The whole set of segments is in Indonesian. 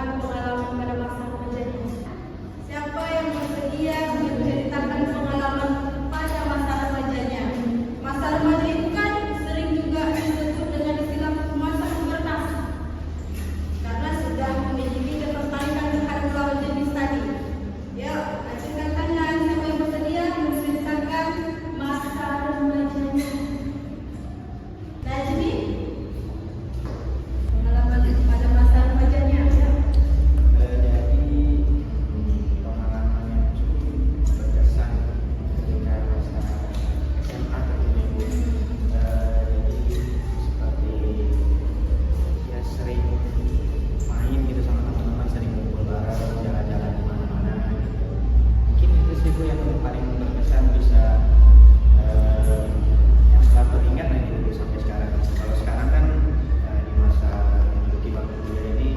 menceritakan pengalaman pada masa remajanya? Siapa yang bersedia menceritakan pengalaman pada masa remajanya? Masa remaja itu kan sering juga disebut dengan istilah masa pubertas, karena sudah memiliki ketertarikan terhadap lawan jenis tadi. Ya, acungkan tangan siapa yang bersedia menceritakan masa remajanya. Najmi, pengalaman pada masa remajanya. Jadi pengalaman yang cukup berkesan ketika masa SMA tentunya. Jadi seperti ya sering main gitu sama teman-teman, sering ngumpul bareng, jalan-jalan di mana-mana gitu. Mungkin itu sih Bu yang paling berkesan, bisa yang selalu teringat lah gitu sampai sekarang. Kalau sekarang kan di masa menduduki bangku kuliah ini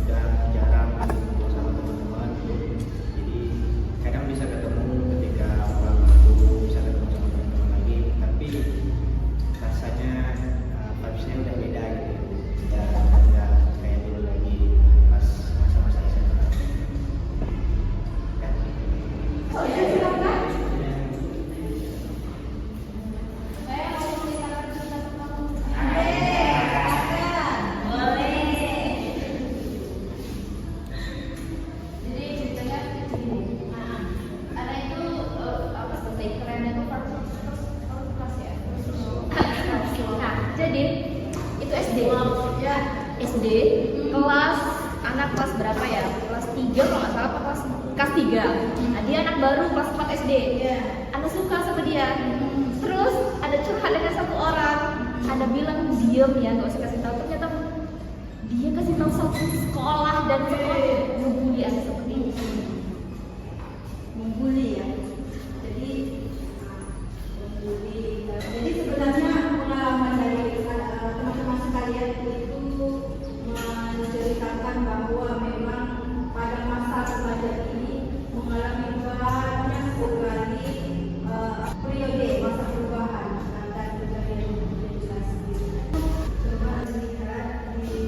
udah jarang kumpul sama teman-teman gitu. Jadi kadang bisa ketemu ketika pulang kampung, bisa ketemu sama teman-teman lagi, tapi rasanya vibes-nya udah beda gitu. Udah kayak dulu lagi pas masa-masa SMA. Ya. Oh ya, silakan. Saya mau menceritakan cerita tentang boleh. Jadi ceritanya gini. Ada itu apa selesai keren itu first class ya. Nah, jadi itu SD. Ya. SD kelas anak kelas berapa ya? Kelas 3 kalau nggak salah apa kelas 3. Nah, dia anak baru kelas 4 SD. Anda suka sama dia. Terus ada curhat dengan satu orang. Anda bilang diem ya, nggak usah kasih tahu. Ternyata dia kasih tahu satu sekolah dan sekolah membuli Anda seperti ini. Membuli ya. Jadi membuli. Jadi sebenarnya pengalaman dari teman-teman sekalian itu menceritakan bahwa memang pada masa remaja ini mengalami banyak sekali periode masa perubahan dan kejadian yang jelas. Coba lihat di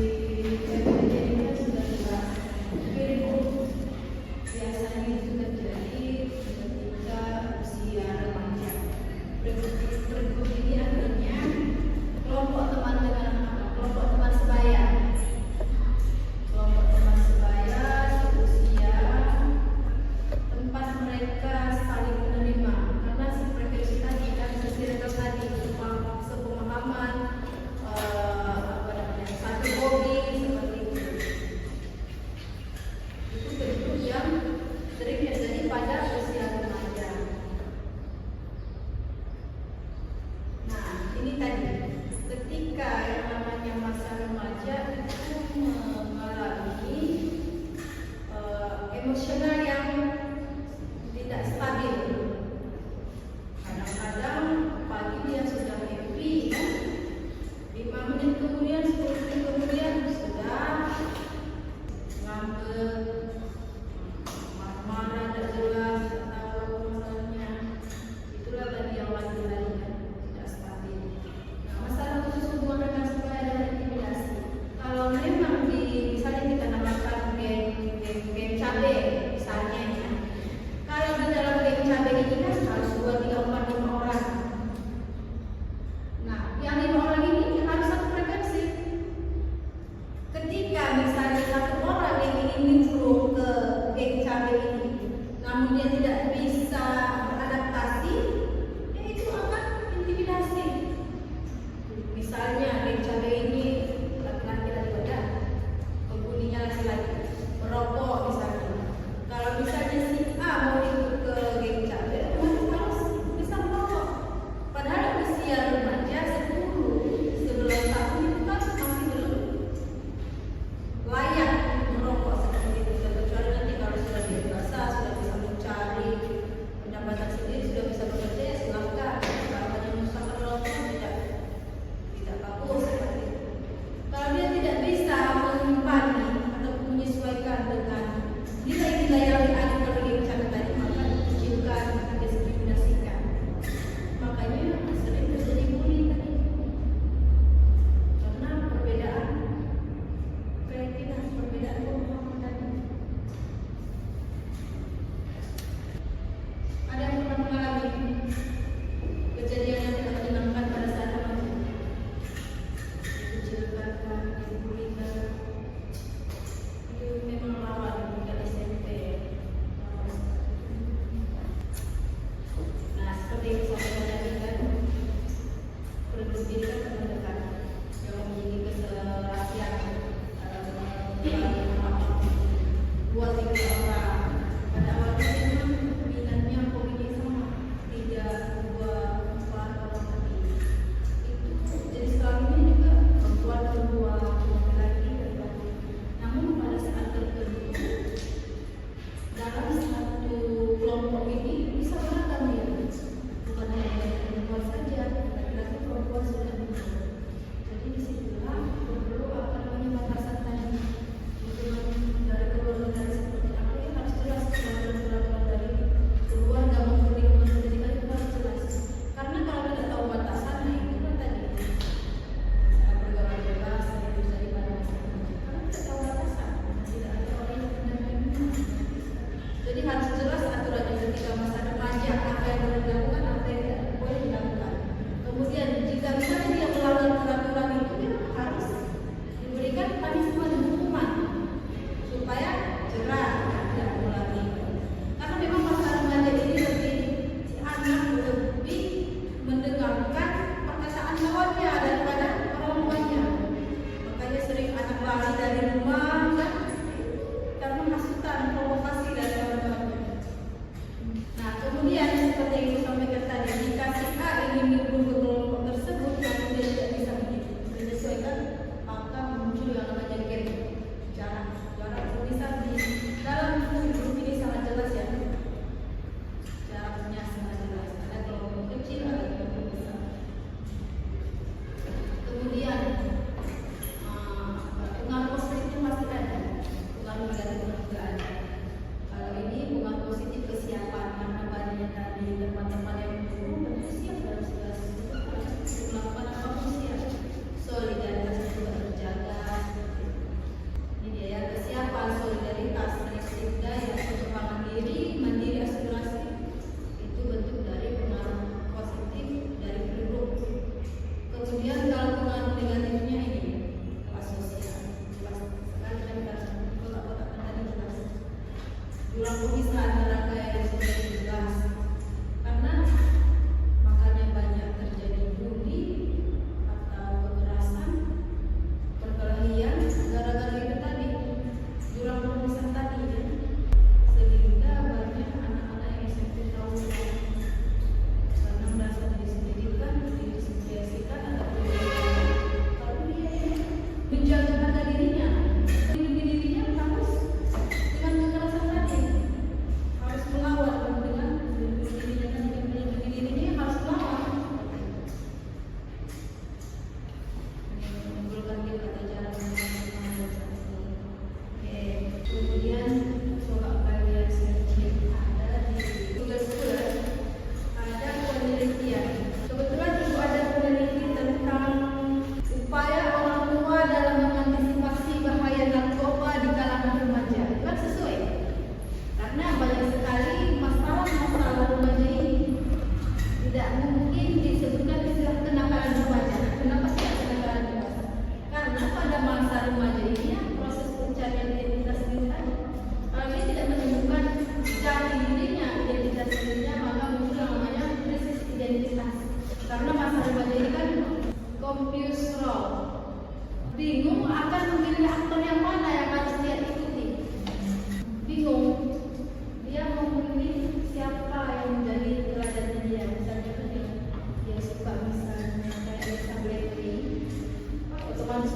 kejadian sudah jelas. Biasanya itu terjadi ketika usia remaja. Berikut ini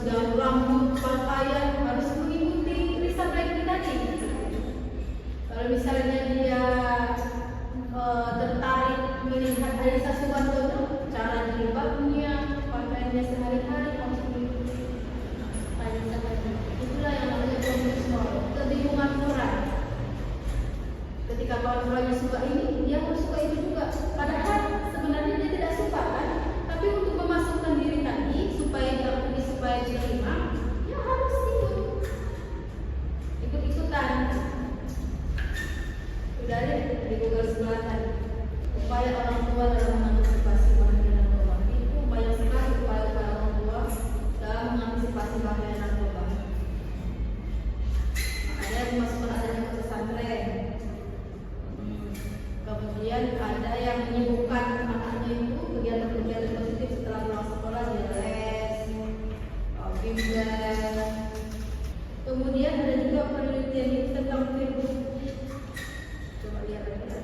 dan rambut, pakaian harus mengikuti riset tadi. Kalau misalnya dia tertarik melihat Alyssa Suwandono, cara jilbabnya, pakaiannya sehari-hari harus mengikuti Alyssa tadi. Itulah yang namanya konvensional, kebingungan orang. Ketika kawan-kawannya suka ini, dia harus suka itu juga. Padahal sebenarnya dia tidak suka kan, tapi untuk memasukkan diri tadi supaya diakui, supaya diterima, ya harus ikut-ikutan. Sudah ada di Google Selatan. Upaya orang tua dalam mengantisipasi bahaya narkoba. Itu banyak sekali upaya orang tua dalam mengantisipasi bahaya narkoba. Ada yang dimasukkan adanya ke pesantren. Kemudian ada yang menyibukkan anaknya itu kegiatan-kegiatan positif setelah pulang sekolah, dia les, bimbel. Kemudian ada juga penelitian itu tentang Facebook. Coba lihat ada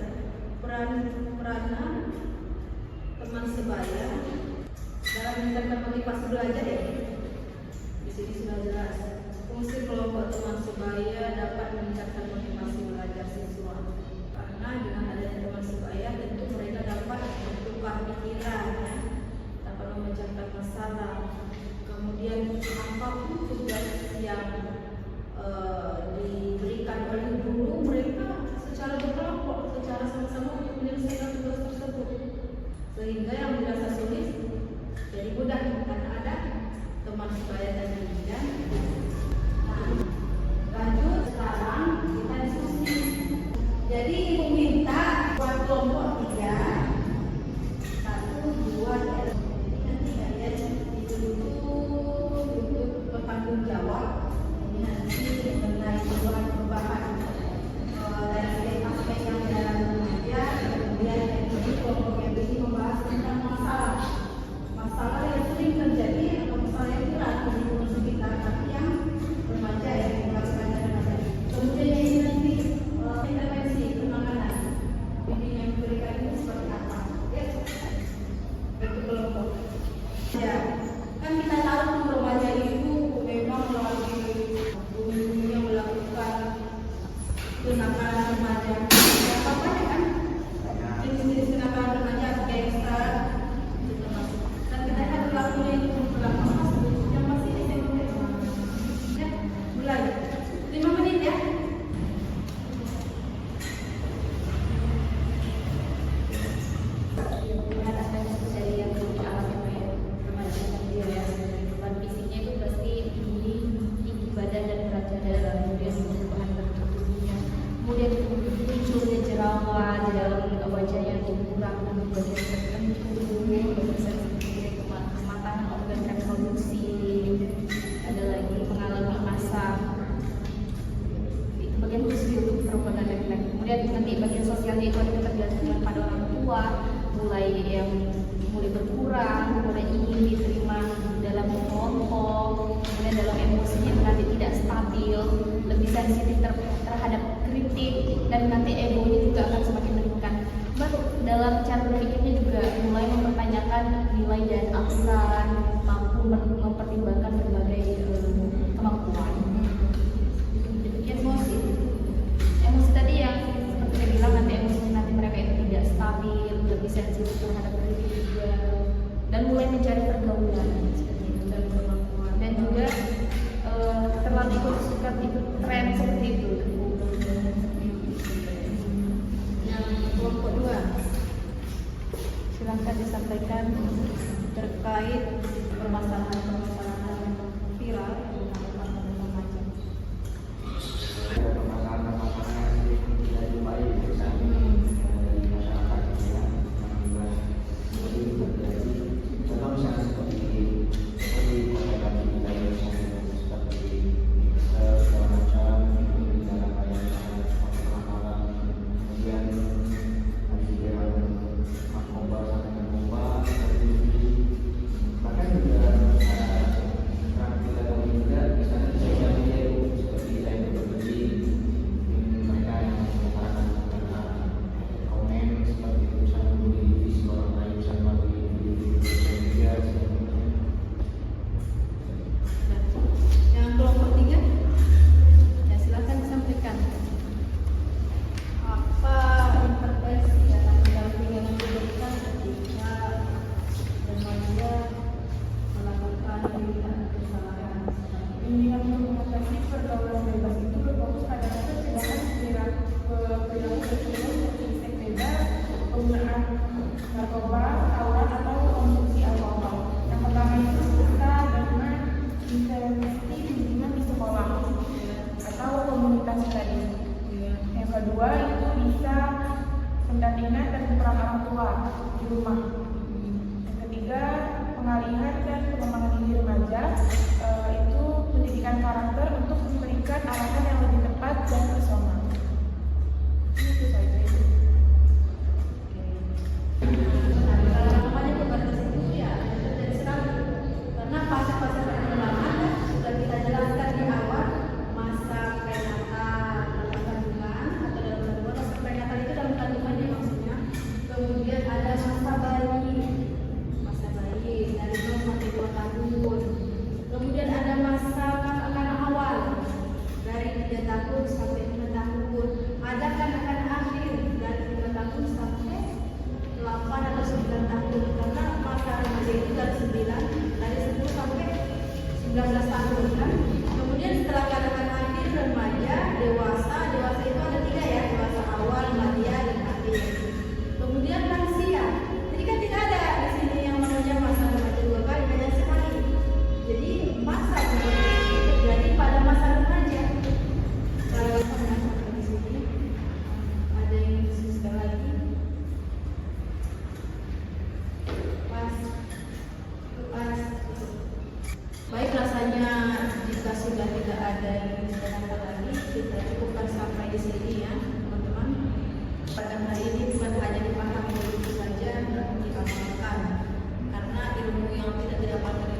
peranan teman sebaya dalam meningkatkan motivasi belajar ya. Di sini sudah jelas. Fungsi kelompok teman sebaya dapat meningkatkan motivasi belajar siswa. Karena dengan adanya teman sebaya tentu mereka dapat bertukar pikiran, ya, dapat memecahkan masalah. Kemudian apapun tugas yang diberikan oleh guru, mereka secara berkelompok, secara sama-sama untuk menyelesaikan tugas tersebut, sehingga yang dirasa sulit jadi mudah karena ada teman sebaya tadi. Dan lanjut sekarang kita diskusi. Jadi ibu minta buat kelompok 3, 1, 2, 3. Jadi nanti kalian duduk bertanggung jawab. Ini nanti mengenai perubahan dari aspek yang dalam remaja. Kemudian yang ini kelompok yang ini membahas tentang masalah yang sering terjadi atau masalah yang berat di lingkungan sekitar, tapi yang remaja ya, remaja. Kemudian ini nanti intervensi penanganan bimbingan yang diberikan ini seperti apa? Ya, bentuk kelompok. Ya, kan kita tahu remaja itu memang lagi umumnya melakukan kenakalan remaja. Apa ya kan? Jenis-jenis kenakalan remaja, gangster, itu termasuk. Dan kita kan pelakunya itu berapa mas? Yang pasti SMP. Ya, mulai 5 menit ya. Menghadapkan kejadian alami remaja dia ya, perubahan fisiknya itu pasti tinggi badan dan berat badan, kemudian perubahan bentuk tubuhnya, kemudian munculnya jerawat di dalam wajahnya itu kurang dan bagian tertentu, kematangan organ reproduksi, ada lagi mengalami masa bagian khusus untuk perempuan dan laki-laki. Kemudian nanti bagian sosialnya itu ada ketergantungan pada orang tua, mulai berkurang, mulai ingin diterima dalam kelompok, kemudian dalam emosinya nanti tidak stabil, lebih sensitif terhadap kritik, dan nanti egonya juga akan semakin meningkat. Baru dalam cara berpikirnya juga mulai mempertanyakan nilai dan aturan, mampu mempertimbangkan berbagai kemampuan. Emosi tadi yang seperti saya bilang, nanti mereka itu tidak stabil, lebih sensitif terhadap kritik juga, dan mulai mencari pergaulan seperti itu, dan kemampuan, dan juga terlalu ikut tren seperti itu. Yang kelompok 2, Silahkan disampaikan terkait advokasi pergaulan bebas itu berfokus pada pencegahan perilaku berkerumun seperti seks bebas, penggunaan narkoba, tawuran atau konsumsi alkohol. Yang pertama itu bisa dengan intervensi bimbingan di sekolah atau komunitas tadi. Yang kedua itu bisa pendampingan dan peran orang tua di rumah. Yang ketiga, pengalihan dan pengembangan diri remaja, itu pendidikan karakter untuk memberikan arahan yang lebih tepat dan personal. Itu saja. Kalau namanya pembatas itu ya dari sekali, karena fase-fase perkembangan sudah kita jelaskan di awal, masa prenatal dalam kandungan atau dalam kandungan. Masa prenatal itu dalam kandungan ya maksudnya. Kemudian ada masa bayi dari 0 sampai 2 tahun. Kemudian ada masa kanak-kanak awal dari 3 tahun sampai 5 tahun. Ada kanak-kanak akhir dari 5 tahun sampai 8 atau 9 tahun. Karena masa remaja itu dari 10 sampai 19 tahun kan. Kemudian setelah kanak-kanak akhir, remaja, dewasa itu ada 3 ya, dewasa awal, madya, dan akhir. Kemudian lansia. Jadi kan tidak ada di sini yang namanya masa remaja 2 kali, hanya sekali. Jadi masa seperti itu terjadi pada masa remaja. Kalau pernah sampai di sini, ada yang disuskan lagi. Pas. Baik, rasanya jika sudah tidak ada yang ditanyakan lagi, kita cukupkan sampai di sini ya, teman-teman. Pada hari ini bukan hanya dipahami begitu saja, namun diamalkan. Karena ilmu yang tidak didapatkan